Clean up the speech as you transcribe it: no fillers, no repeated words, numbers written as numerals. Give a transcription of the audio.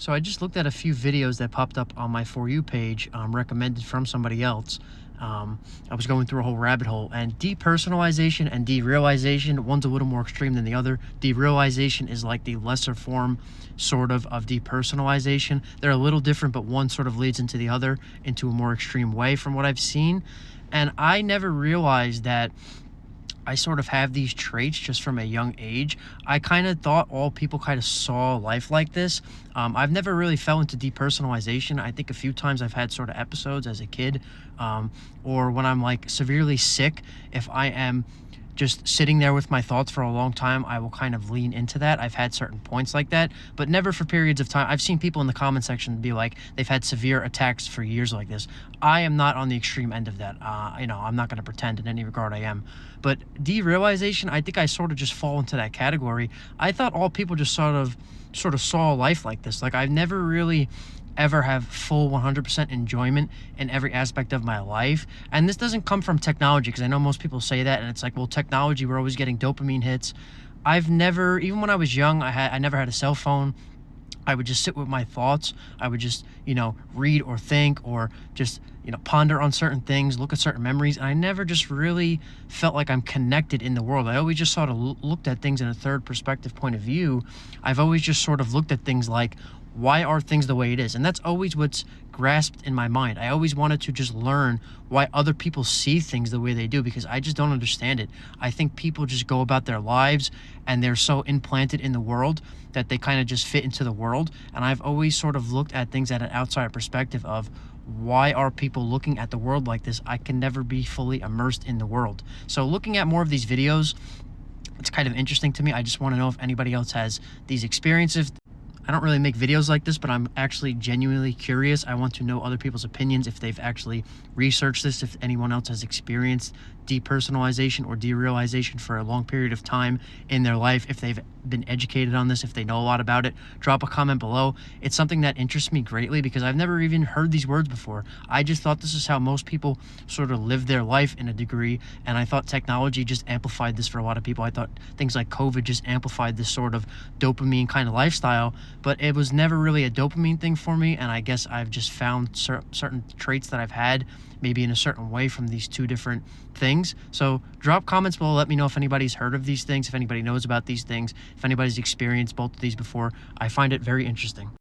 So I just looked at a few videos that popped up on my For You page, recommended from somebody else. I was going through a whole rabbit hole, and depersonalization and derealization, one's a little more extreme than the other. Derealization is like the lesser form, of depersonalization. They're a little different, but one sort of leads into the other into a more extreme way from what I've seen. And I never realized that I sort of have these traits just from a young age. I kind of thought all people kind of saw life like this. I've never really fell into depersonalization. I think a few times I've had sort of episodes as a kid, or when I'm like severely sick. If I am just sitting there with my thoughts for a long time, I will kind of lean into that. I've had certain points like that, but never for periods of time. I've seen people in the comment section be like they've had severe attacks for years like this. I am not on the extreme end of that. I'm not going to pretend in any regard I am. But derealization, I think I sort of just fall into that category. I thought all people just sort of saw life like this. Like I've never really ever have full 100% enjoyment in every aspect of my life. And this doesn't come from technology, because I know most people say that and it's like, well, technology, we're always getting dopamine hits. I've never, even when I was young, I never had a cell phone. I would just sit with my thoughts. I would just, read or think or just, ponder on certain things, look at certain memories. And I never just really felt like I'm connected in the world. I always just sort of looked at things in a third perspective point of view. I've always just sort of looked at things like, why are things the way it is? And that's always what's grasped in my mind. I always wanted to just learn why other people see things the way they do, because I just don't understand it. I think people just go about their lives and they're so implanted in the world that they kind of just fit into the world. And I've always sort of looked at things at an outside perspective of, why are people looking at the world like this? I can never be fully immersed in the world. So looking at more of these videos, it's kind of interesting to me. I just want to know if anybody else has these experiences. I don't really make videos like this, but I'm actually genuinely curious. I want to know other people's opinions, if they've actually researched this, if anyone else has experienced depersonalization or derealization for a long period of time in their life, if they've been educated on this, if they know a lot about it. Drop a comment below. It's something that interests me greatly, because I've never even heard these words before. I just thought this is how most people sort of live their life in a degree, and I thought technology just amplified this for a lot of people. I thought things like COVID just amplified this sort of dopamine kind of lifestyle, but it was never really a dopamine thing for me. And I guess I've just found certain traits that I've had maybe in a certain way from these two different things. So drop comments below. Let me know if anybody's heard of these things, if anybody knows about these things, if anybody's experienced both of these before. I find it very interesting.